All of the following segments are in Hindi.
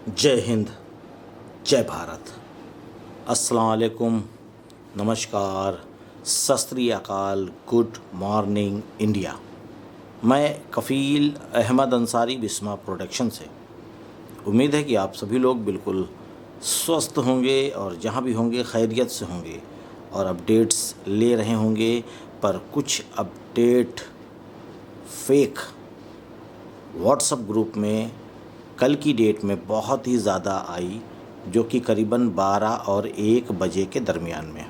जय हिंद, जय भारत। अस्सलाम वालेकुम, नमस्कार, सत श्री अकाल, गुड मॉर्निंग इंडिया। मैं कफ़ील अहमद अंसारी, बिस्मा प्रोडक्शन से। उम्मीद है कि आप सभी लोग बिल्कुल स्वस्थ होंगे और जहाँ भी होंगे खैरियत से होंगे और अपडेट्स ले रहे होंगे। पर कुछ अपडेट फेक व्हाट्सएप ग्रुप में कल की डेट में बहुत ही ज़्यादा आई, जो कि करीबन 12 और 1 बजे के दरमियान में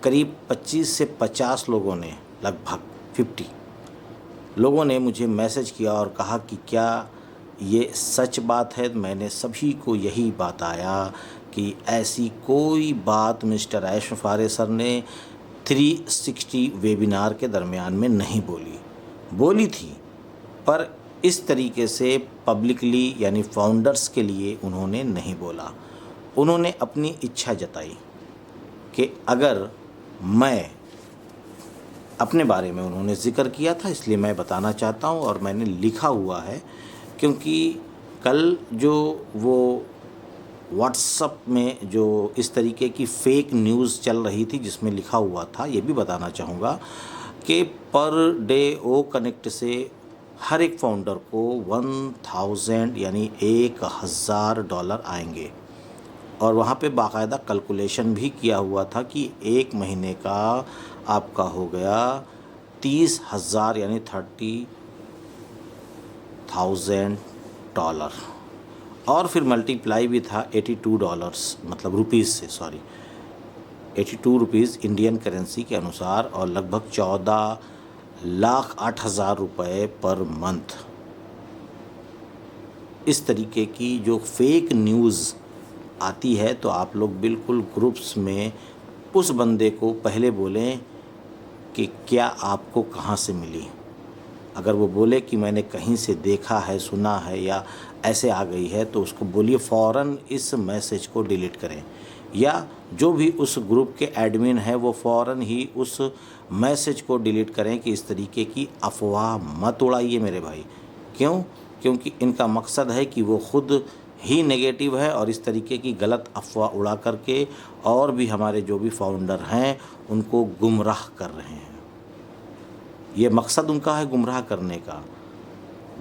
करीब 25 से 50 लोगों ने, लगभग 50 लोगों ने मुझे मैसेज किया और कहा कि क्या ये सच बात है। मैंने सभी को यही बताया कि ऐसी कोई बात मिस्टर ऐश फ़ारे सर ने 360 वेबिनार के दरमियान में नहीं बोली थी, पर इस तरीके से पब्लिकली यानी फाउंडर्स के लिए उन्होंने नहीं बोला। उन्होंने अपनी इच्छा जताई कि अगर मैं अपने बारे में उन्होंने ज़िक्र किया था, इसलिए मैं बताना चाहता हूँ और मैंने लिखा हुआ है। क्योंकि कल जो वो व्हाट्सएप में जो इस तरीके की फ़ेक न्यूज़ चल रही थी, जिसमें लिखा हुआ था, ये भी बताना चाहूँगा कि पर डे ओ कनेक्ट से हर एक फाउंडर को 1000 यानी $1000 आएंगे। और वहाँ पे बाकायदा कैलकुलेशन भी किया हुआ था कि एक महीने का आपका हो गया 30,000 यानी $30,000 और फिर मल्टीप्लाई भी था $82 मतलब रुपीज़ से, सॉरी 82 रुपीज़ इंडियन करेंसी के अनुसार, और लगभग 14,08,000 रुपये पर मंथ। इस तरीके की जो फेक न्यूज़ आती है तो आप लोग बिल्कुल ग्रुप्स में उस बंदे को पहले बोलें कि क्या आपको कहाँ से मिली। अगर वो बोले कि मैंने कहीं से देखा है, सुना है या ऐसे आ गई है, तो उसको बोलिए फ़ौरन इस मैसेज को डिलीट करें, या जो भी उस ग्रुप के एडमिन है वो फ़ौरन ही उस मैसेज को डिलीट करें कि इस तरीके की अफवाह मत उड़ाइए मेरे भाई। क्यों? क्योंकि इनका मकसद है कि वो ख़ुद ही नेगेटिव है और इस तरीके की गलत अफवाह उड़ा करके और भी हमारे जो भी फाउंडर हैं उनको गुमराह कर रहे हैं। ये मकसद उनका है गुमराह करने का,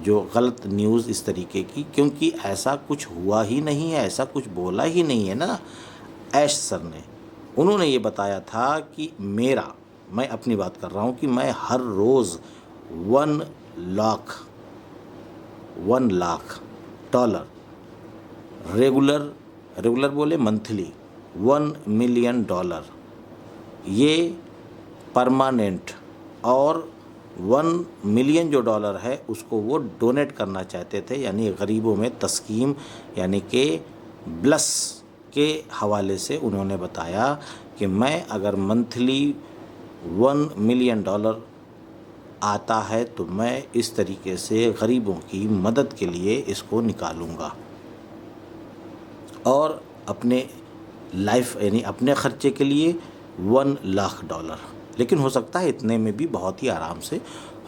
जो गलत न्यूज़ इस तरीके की, क्योंकि ऐसा कुछ हुआ ही नहीं है, ऐसा कुछ बोला ही नहीं है ना ऐश सर ने। उन्होंने ये बताया था कि मैं अपनी बात कर रहा हूँ कि मैं हर रोज़ 1 लाख डॉलर रेगुलर बोले मंथली $1 मिलियन, ये परमानेंट, और 1 मिलियन जो डॉलर है उसको वो डोनेट करना चाहते थे, यानी गरीबों में तस्कीम यानी कि ब्लस के हवाले से उन्होंने बताया कि मैं अगर मंथली $1 मिलियन आता है तो मैं इस तरीके से गरीबों की मदद के लिए इसको निकालूंगा और अपने लाइफ यानी अपने ख़र्चे के लिए $1 लाख। लेकिन हो सकता है इतने में भी बहुत ही आराम से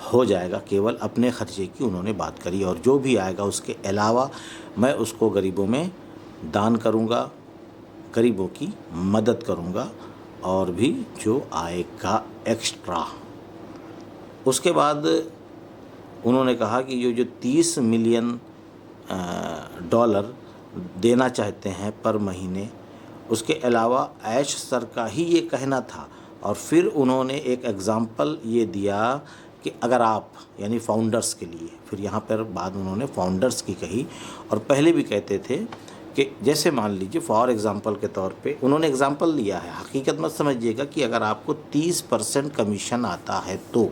हो जाएगा, केवल अपने ख़र्चे की उन्होंने बात करी, और जो भी आएगा उसके अलावा मैं उसको गरीबों में दान करूँगा, गरीबों की मदद करूँगा, और भी जो आएगा एक्स्ट्रा। उसके बाद उन्होंने कहा कि जो 30 मिलियन डॉलर देना चाहते हैं पर महीने, उसके अलावा ऐश सर का ही ये कहना था। और फिर उन्होंने एक एग्ज़ाम्पल ये दिया कि अगर आप यानी फाउंडर्स के लिए, फिर यहाँ पर बाद उन्होंने फाउंडर्स की कही, और पहले भी कहते थे कि जैसे मान लीजिए फॉर एग्ज़ाम्पल के तौर पे उन्होंने एग्ज़ाम्पल लिया है, हकीकत मत समझिएगा, कि अगर आपको 30% कमीशन आता है तो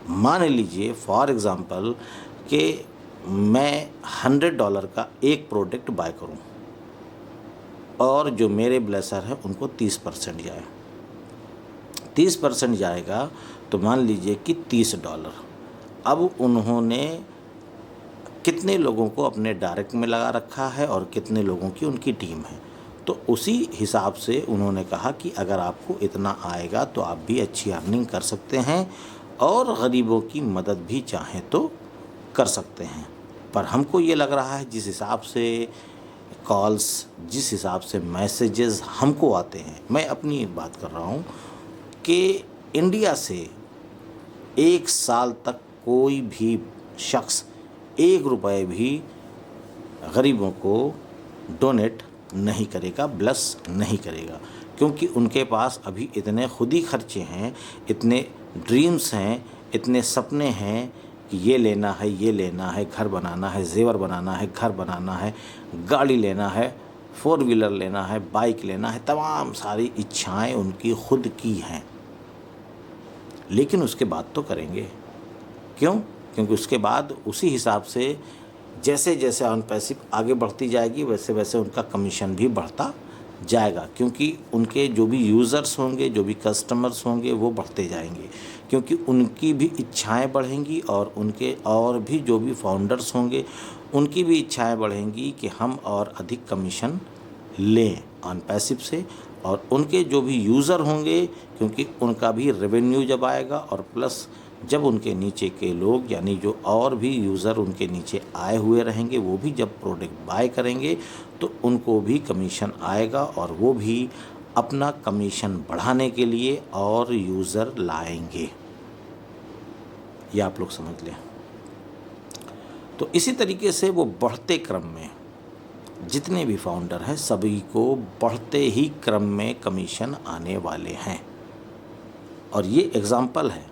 मान लीजिए फॉर एग्ज़ाम्पल कि मैं $100 का एक प्रोडक्ट बाय करूं और जो मेरे ब्लेसर हैं उनको 30% जाए, 30% जाएगा तो मान लीजिए कि $30। अब उन्होंने कितने लोगों को अपने डायरेक्ट में लगा रखा है और कितने लोगों की उनकी टीम है, तो उसी हिसाब से उन्होंने कहा कि अगर आपको इतना आएगा तो आप भी अच्छी अर्निंग कर सकते हैं और गरीबों की मदद भी चाहें तो कर सकते हैं। पर हमको ये लग रहा है जिस हिसाब से कॉल्स, जिस हिसाब से मैसेजेस हमको आते हैं, मैं अपनी बात कर रहा हूँ कि इंडिया से 1 साल तक कोई भी शख्स 1 रुपये भी गरीबों को डोनेट नहीं करेगा, ब्लस नहीं करेगा, क्योंकि उनके पास अभी इतने खुद ही खर्चे हैं, इतने ड्रीम्स हैं, इतने सपने हैं कि ये लेना है, ये लेना है, घर बनाना है, जेवर बनाना है, घर बनाना है, गाड़ी लेना है, 4 व्हीलर लेना है, बाइक लेना है, तमाम सारी इच्छाएं उनकी खुद की हैं। लेकिन उसके बाद तो करेंगे, क्यों? क्योंकि उसके बाद उसी हिसाब से जैसे जैसे ऑन पैसिव आगे बढ़ती जाएगी वैसे वैसे उनका कमीशन भी बढ़ता जाएगा, क्योंकि उनके जो भी यूज़र्स होंगे, जो भी कस्टमर्स होंगे वो बढ़ते जाएंगे, क्योंकि उनकी भी इच्छाएं बढ़ेंगी और उनके और भी जो भी फाउंडर्स होंगे उनकी भी इच्छाएं बढ़ेंगी कि हम और अधिक कमीशन लें ऑन पैसिव से, और उनके जो भी यूज़र होंगे क्योंकि उनका भी रेवेन्यू जब आएगा और प्लस जब उनके नीचे के लोग यानी जो और भी यूज़र उनके नीचे आए हुए रहेंगे वो भी जब प्रोडक्ट बाय करेंगे तो उनको भी कमीशन आएगा और वो भी अपना कमीशन बढ़ाने के लिए और यूज़र लाएंगे। ये आप लोग समझ लें। तो इसी तरीके से वो बढ़ते क्रम में जितने भी फाउंडर हैं सभी को बढ़ते ही क्रम में कमीशन आने वाले हैं। और ये एग्ज़ाम्पल है,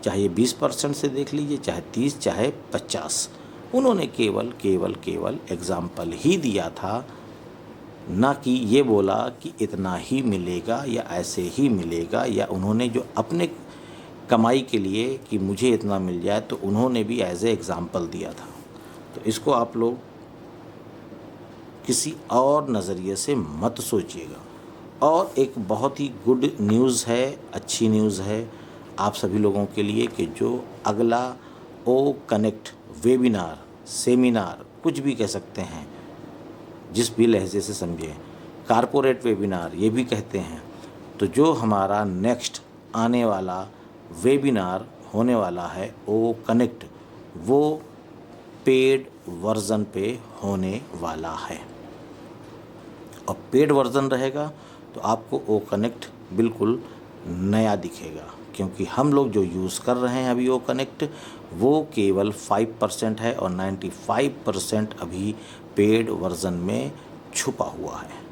चाहे 20% से देख लीजिए, चाहे 30, चाहे 50, उन्होंने केवल एग्ज़ाम्पल ही दिया था, ना कि ये बोला कि इतना ही मिलेगा या ऐसे ही मिलेगा, या उन्होंने जो अपने कमाई के लिए कि मुझे इतना मिल जाए तो उन्होंने भी एज ए एग्ज़ाम्पल दिया था। तो इसको आप लोग किसी और नज़रिए से मत सोचिएगा। और एक बहुत ही गुड न्यूज़ है, अच्छी न्यूज़ है आप सभी लोगों के लिए कि जो अगला ओ कनेक्ट वेबिनार, सेमिनार, कुछ भी कह सकते हैं, जिस भी लहजे से समझें, कारपोरेट वेबिनार ये भी कहते हैं, तो जो हमारा नेक्स्ट आने वाला वेबिनार होने वाला है ओ कनेक्ट, वो पेड वर्ज़न पे होने वाला है। और पेड वर्ज़न रहेगा तो आपको ओ कनेक्ट बिल्कुल नया दिखेगा, क्योंकि हम लोग जो यूज़ कर रहे हैं अभी ओ कनेक्ट वो केवल 5% है और 95% अभी पेड वर्ज़न में छुपा हुआ है।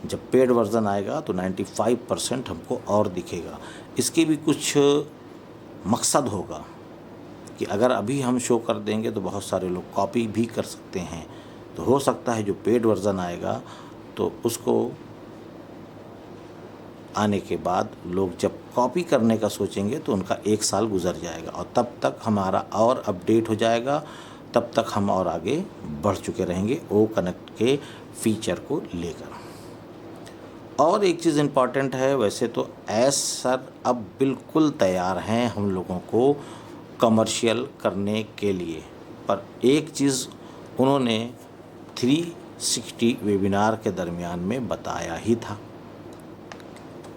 जब पेड वर्ज़न आएगा तो 95% हमको और दिखेगा। इसके भी कुछ मकसद होगा कि अगर अभी हम शो कर देंगे तो बहुत सारे लोग कॉपी भी कर सकते हैं, तो हो सकता है जो पेड वर्ज़न आएगा तो उसको आने के बाद लोग जब कॉपी करने का सोचेंगे तो उनका 1 साल गुजर जाएगा और तब तक हमारा और अपडेट हो जाएगा, तब तक हम और आगे बढ़ चुके रहेंगे ओ कनेक्ट के फीचर को लेकर। और एक चीज़ इम्पॉर्टेंट है, वैसे तो एस सर अब बिल्कुल तैयार हैं हम लोगों को कमर्शियल करने के लिए, पर एक चीज़ उन्होंने 360 वेबिनार के दरमियान में बताया ही था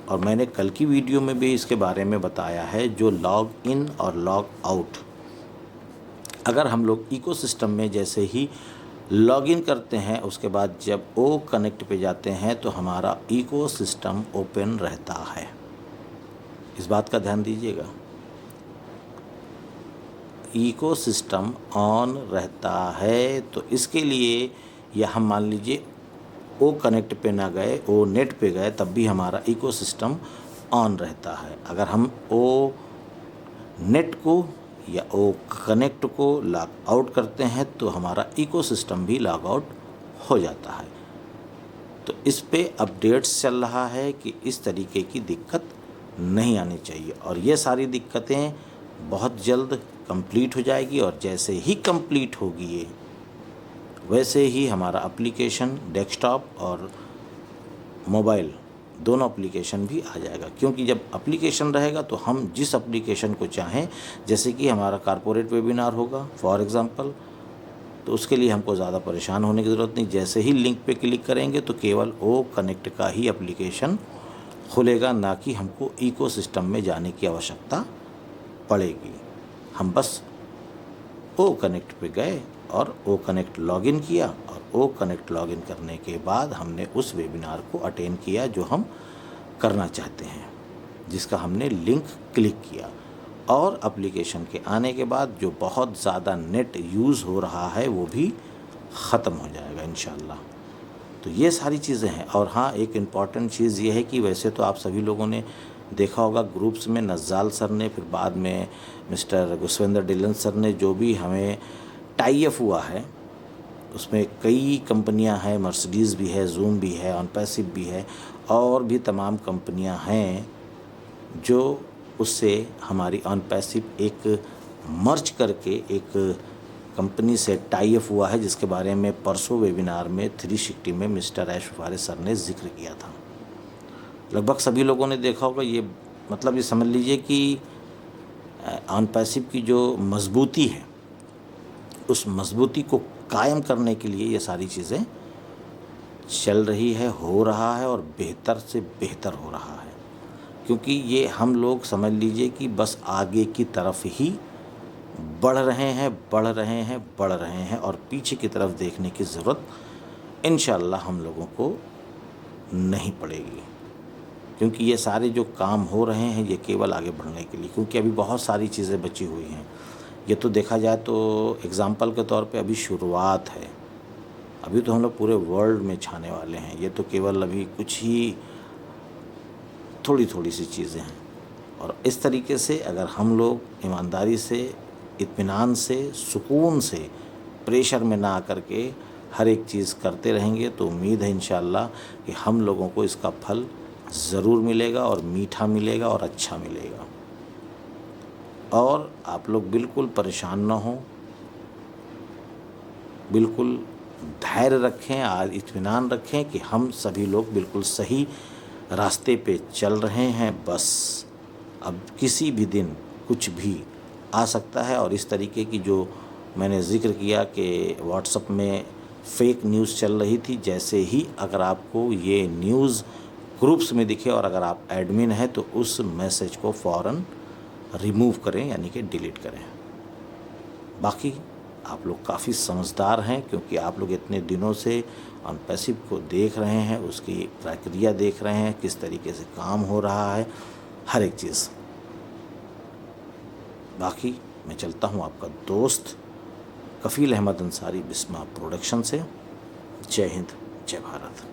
और मैंने कल की वीडियो में भी इसके बारे में बताया है, जो लॉग इन और लॉग आउट, अगर हम लोग इकोसिस्टम में जैसे ही लॉगिन करते हैं उसके बाद जब ओ कनेक्ट पे जाते हैं तो हमारा इकोसिस्टम ओपन रहता है। इस बात का ध्यान दीजिएगा, इकोसिस्टम ऑन रहता है। तो इसके लिए या हम मान लीजिए ओ कनेक्ट पे ना गए, ओ नेट पे गए, तब भी हमारा इकोसिस्टम ऑन रहता है। अगर हम ओ नेट को या ओ कनेक्ट को लॉग आउट करते हैं तो हमारा इकोसिस्टम भी लॉग आउट हो जाता है। तो इस पे अपडेट्स चल रहा है कि इस तरीके की दिक्कत नहीं आनी चाहिए और ये सारी दिक्कतें बहुत जल्द कंप्लीट हो जाएगी और जैसे ही कंप्लीट होगी ये, वैसे ही हमारा एप्लीकेशन डेस्कटॉप और मोबाइल दोनों एप्लीकेशन भी आ जाएगा। क्योंकि जब एप्लीकेशन रहेगा तो हम जिस एप्लीकेशन को चाहें, जैसे कि हमारा कारपोरेट वेबिनार होगा फॉर एग्ज़ाम्पल, तो उसके लिए हमको ज़्यादा परेशान होने की ज़रूरत नहीं। जैसे ही लिंक पे क्लिक करेंगे तो केवल ओ कनेक्ट का ही एप्लीकेशन खुलेगा, ना कि हमको इकोसिस्टम में जाने की आवश्यकता पड़ेगी। हम बस ओ कनेक्ट पे गए और ओ कनेक्ट लॉगिन किया, और ओ कनेक्ट लॉगिन करने के बाद हमने उस वेबिनार को अटेंड किया जो हम करना चाहते हैं, जिसका हमने लिंक क्लिक किया। और एप्लीकेशन के आने के बाद जो बहुत ज़्यादा नेट यूज़ हो रहा है वो भी ख़त्म हो जाएगा इंशाल्लाह। तो ये सारी चीज़ें हैं। और हाँ, एक इम्पॉर्टेंट चीज़ ये है कि वैसे तो आप सभी लोगों ने देखा होगा ग्रुप्स में नज़ाल सर ने, फिर बाद में मिस्टर गुस्वेंद्र डिलन सर ने जो भी हमें टाई अप हुआ है, उसमें कई कंपनियां हैं, मर्सिडीज़ भी है, जूम भी है, ऑनपैसिव भी है, और भी तमाम कंपनियां हैं जो उससे हमारी ऑनपैसिव एक मर्ज करके एक कंपनी से टाई अप हुआ है, जिसके बारे में परसों वेबिनार में 360 में मिस्टर ऐश फारिस सर ने जिक्र किया था। लगभग सभी लोगों ने देखा होगा। ये मतलब ये समझ लीजिए कि ऑनपैसिव की जो मजबूती है, उस मजबूती को कायम करने के लिए ये सारी चीज़ें चल रही है, हो रहा है, और बेहतर से बेहतर हो रहा है। क्योंकि ये हम लोग समझ लीजिए कि बस आगे की तरफ ही बढ़ रहे हैं, बढ़ रहे हैं, बढ़ रहे हैं, और पीछे की तरफ देखने की ज़रूरत इंशाअल्लाह हम लोगों को नहीं पड़ेगी। क्योंकि ये सारे जो काम हो रहे हैं ये केवल आगे बढ़ने के लिए, क्योंकि अभी बहुत सारी चीज़ें बची हुई हैं। ये तो देखा जाए तो एग्ज़ाम्पल के तौर पे अभी शुरुआत है, अभी तो हम लोग पूरे वर्ल्ड में छाने वाले हैं। ये तो केवल अभी कुछ ही थोड़ी थोड़ी सी चीज़ें हैं। और इस तरीके से अगर हम लोग ईमानदारी से, इत्मीनान से, सुकून से, प्रेशर में ना आकर के हर एक चीज़ करते रहेंगे तो उम्मीद है इंशाअल्लाह कि हम लोगों को इसका फल ज़रूर मिलेगा, और मीठा मिलेगा, और अच्छा मिलेगा। और आप लोग बिल्कुल परेशान ना हों, बिल्कुल धैर्य रखें, आज इत्मीनान रखें कि हम सभी लोग बिल्कुल सही रास्ते पे चल रहे हैं। बस अब किसी भी दिन कुछ भी आ सकता है। और इस तरीके की जो मैंने ज़िक्र किया कि व्हाट्सएप में फेक न्यूज़ चल रही थी, जैसे ही अगर आपको ये न्यूज़ ग्रुप्स में दिखे और अगर आप एडमिन हैं तो उस मैसेज को फ़ौरन रिमूव करें, यानी कि डिलीट करें। बाकी आप लोग काफ़ी समझदार हैं, क्योंकि आप लोग इतने दिनों से ऑनपैसिव को देख रहे हैं, उसकी प्रक्रिया देख रहे हैं, किस तरीके से काम हो रहा है, हर एक चीज़। बाकी मैं चलता हूँ आपका दोस्त कफ़ील अहमद अंसारी बिस्मा प्रोडक्शन से। जय हिंद, जय भारत।